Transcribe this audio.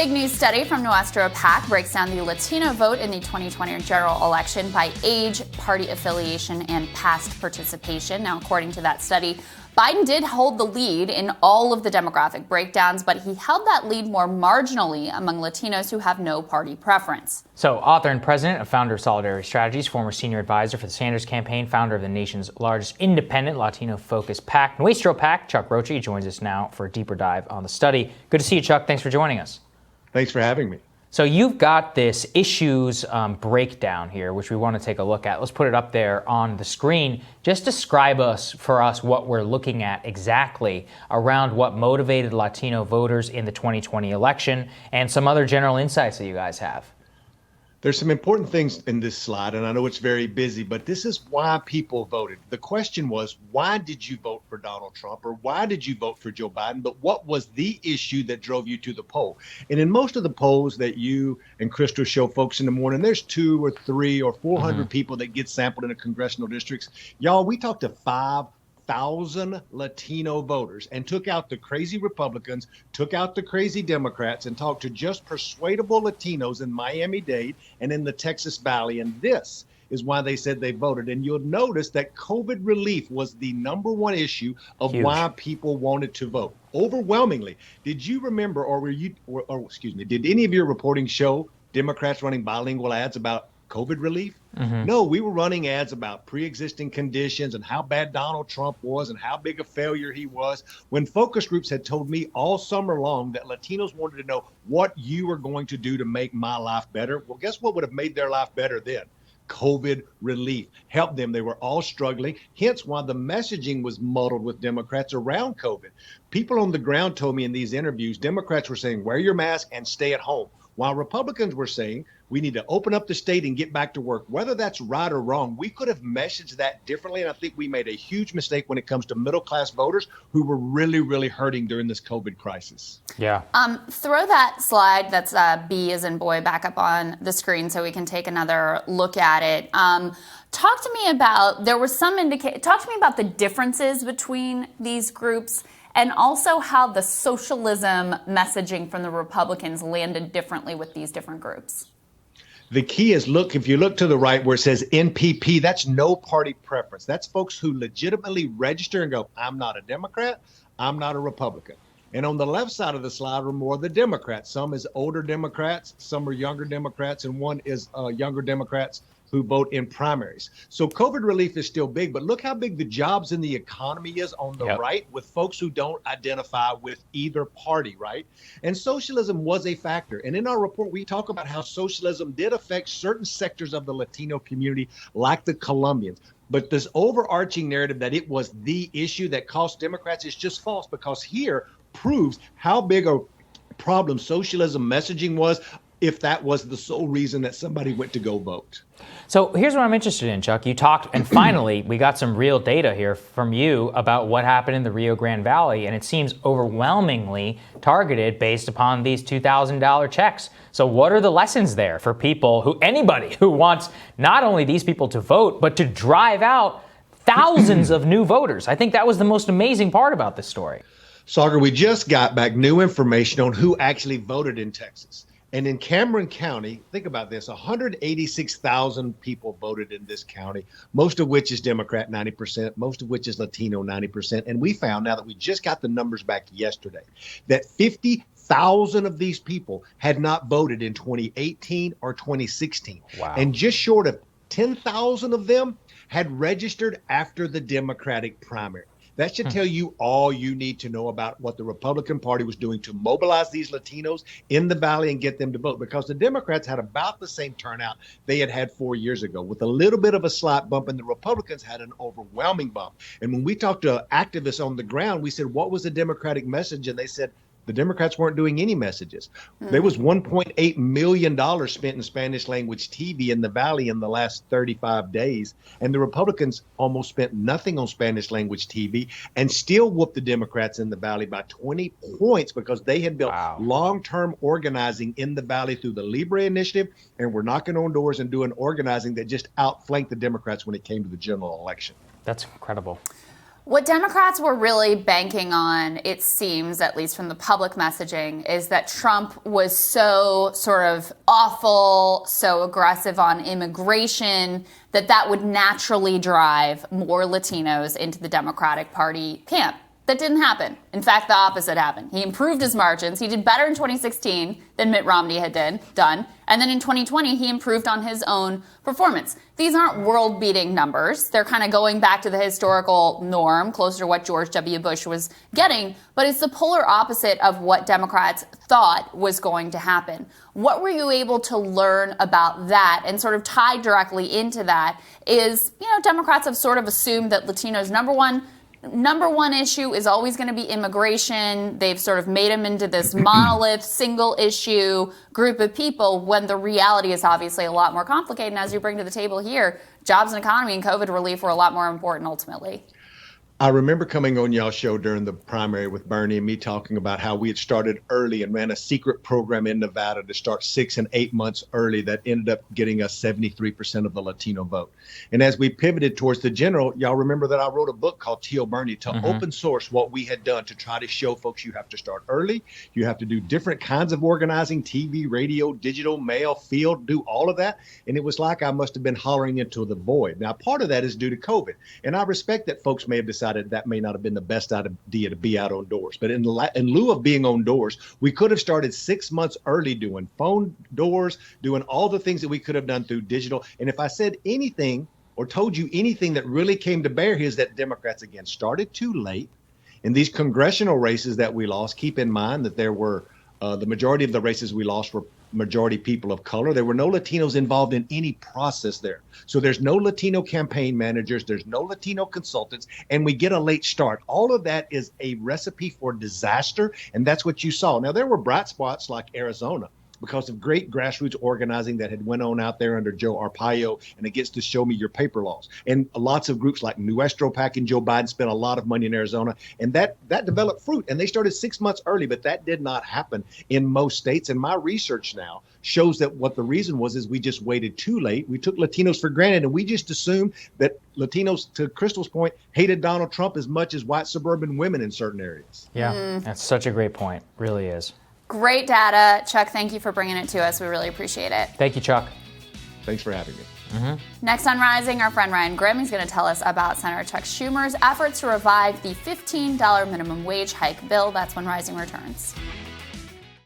Big new study from Nuestro PAC breaks down the Latino vote in the 2020 general election by age, party affiliation, and past participation. Now, according to that study, Biden did hold the lead in all of the demographic breakdowns, but he held that lead more marginally among Latinos who have no party preference. So, author and president of founder of Solidarity Strategies, former senior advisor for the Sanders campaign, founder of the nation's largest independent Latino-focused PAC, Nuestro PAC, Chuck Rocha, joins us now for a deeper dive on the study. Good to see you, Chuck. Thanks for joining us. Thanks for having me. So you've got this issues breakdown here, which we want to take a look at. Let's put it up there on the screen. Just describe for us what we're looking at exactly around what motivated Latino voters in the 2020 election and some other general insights that you guys have. There's some important things in this slide, and I know it's very busy, but this is why people voted. The question was, why did you vote for Donald Trump, or why did you vote for Joe Biden? But what was the issue that drove you to the poll? And in most of the polls that you and Crystal show folks in the morning, there's 200 or 300 or 400 people that get sampled in the congressional districts. Y'all, we talked to 5,000 Latino voters and took out the crazy Republicans, took out the crazy Democrats, and talked to just persuadable Latinos in Miami-Dade and in the Texas Valley. And this is why they said they voted. And you'll notice that COVID relief was the number one issue of why people wanted to vote. Overwhelmingly. Did you remember, did any of your reporting show Democrats running bilingual ads about COVID relief? No, we were running ads about pre-existing conditions and how bad Donald Trump was and how big a failure he was, when focus groups had told me all summer long that Latinos wanted to know what you were going to do to make my life better. Well, guess what would have made their life better then? COVID relief helped them. They were all struggling, hence why the messaging was muddled with Democrats around COVID. People on the ground told me in these interviews, Democrats were saying, wear your mask and stay at home, while Republicans were saying, we need to open up the state and get back to work. Whether that's right or wrong, we could have messaged that differently. And I think we made a huge mistake when it comes to middle-class voters who were really, really hurting during this COVID crisis. Yeah. Throw that slide that's B as in boy back up on the screen so we can take another look at it. Talk to me about, talk to me about the differences between these groups and also how the socialism messaging from the Republicans landed differently with these different groups. The key is, look, if you look to the right where it says NPP, that's no party preference. That's folks who legitimately register and go, I'm not a Democrat, I'm not a Republican. And on the left side of the slide are more the Democrats. Some is older Democrats, some are younger Democrats, and one is younger Democrats who vote in primaries. So COVID relief is still big, but look how big the jobs in the economy is on the right with folks who don't identify with either party, right? And socialism was a factor. And in our report, we talk about how socialism did affect certain sectors of the Latino community, like the Colombians. But this overarching narrative that it was the issue that cost Democrats is just false, because here proves how big a problem socialism messaging was, if that was the sole reason that somebody went to go vote. So here's what I'm interested in, Chuck. You talked, and finally, we got some real data here from you about what happened in the Rio Grande Valley, and it seems overwhelmingly targeted based upon these $2,000 checks. So what are the lessons there for anybody who wants not only these people to vote, but to drive out thousands of new voters? I think that was the most amazing part about this story. Sagar, we just got back new information on who actually voted in Texas. And in Cameron County, think about this, 186,000 people voted in this county, most of which is Democrat, 90%, most of which is Latino, 90%. And we found, now that we just got the numbers back yesterday, that 50,000 of these people had not voted in 2018 or 2016. Wow. And just short of 10,000 of them had registered after the Democratic primary. That should tell you all you need to know about what the Republican Party was doing to mobilize these Latinos in the Valley and get them to vote, because the Democrats had about the same turnout they had 4 years ago, with a little bit of a slight bump, and the Republicans had an overwhelming bump. And when we talked to activists on the ground, we said, what was the Democratic message? And they said, the Democrats weren't doing any messages. There was $1.8 million spent in Spanish language TV in the Valley in the last 35 days. And the Republicans almost spent nothing on Spanish language TV and still whooped the Democrats in the Valley by 20 points, because they had built long-term organizing in the Valley through the Libre Initiative, and were knocking on doors and doing organizing that just outflanked the Democrats when it came to the general election. That's incredible. What Democrats were really banking on, it seems, at least from the public messaging, is that Trump was so sort of awful, so aggressive on immigration, that would naturally drive more Latinos into the Democratic Party camp. That didn't happen. In fact, the opposite happened. He improved his margins. He did better in 2016 than Mitt Romney had done. And then in 2020, he improved on his own performance. These aren't world-beating numbers. They're kind of going back to the historical norm, closer to what George W. Bush was getting. But it's the polar opposite of what Democrats thought was going to happen. What were you able to learn about that? And sort of tied directly into that is, Democrats have sort of assumed that Latinos, number one issue is always going to be immigration. They've sort of made them into this monolith, single issue group of people when the reality is obviously a lot more complicated. And as you bring to the table here, jobs and economy and COVID relief were a lot more important ultimately. I remember coming on y'all's show during the primary with Bernie and me talking about how we had started early and ran a secret program in Nevada to start 6 and 8 months early that ended up getting us 73% of the Latino vote. And as we pivoted towards the general, y'all remember that I wrote a book called Teal Bernie to open source what we had done to try to show folks you have to start early. You have to do different kinds of organizing, TV, radio, digital, mail, field, do all of that. And it was like I must have been hollering into the void. Now, part of that is due to COVID. And I respect that folks may have decided that may not have been the best idea to be out on doors. But in lieu of being on doors, we could have started 6 months early doing phone doors, doing all the things that we could have done through digital. And if I said anything or told you anything that really came to bear here is that Democrats, again, started too late. In these congressional races that we lost, keep in mind that there were the majority of the races we lost were majority people of color. There were no Latinos involved in any process there. So there's no Latino campaign managers, there's no Latino consultants, and we get a late start. All of that is a recipe for disaster, and that's what you saw. Now, there were bright spots like Arizona because of great grassroots organizing that had went on out there under Joe Arpaio and against the Show Me Your Paper laws. And lots of groups like Nuestro PAC and Joe Biden spent a lot of money in Arizona, and that developed fruit. And they started 6 months early, but that did not happen in most states. And my research now shows that what the reason was is we just waited too late. We took Latinos for granted, and we just assumed that Latinos, to Crystal's point, hated Donald Trump as much as white suburban women in certain areas. Yeah, that's such a great point. Really is. Great data. Chuck, thank you for bringing it to us. We really appreciate it. Thank you, Chuck. Thanks for having me. Next on Rising, our friend Ryan Grimm is going to tell us about Senator Chuck Schumer's efforts to revive the $15 minimum wage hike bill. That's when Rising returns.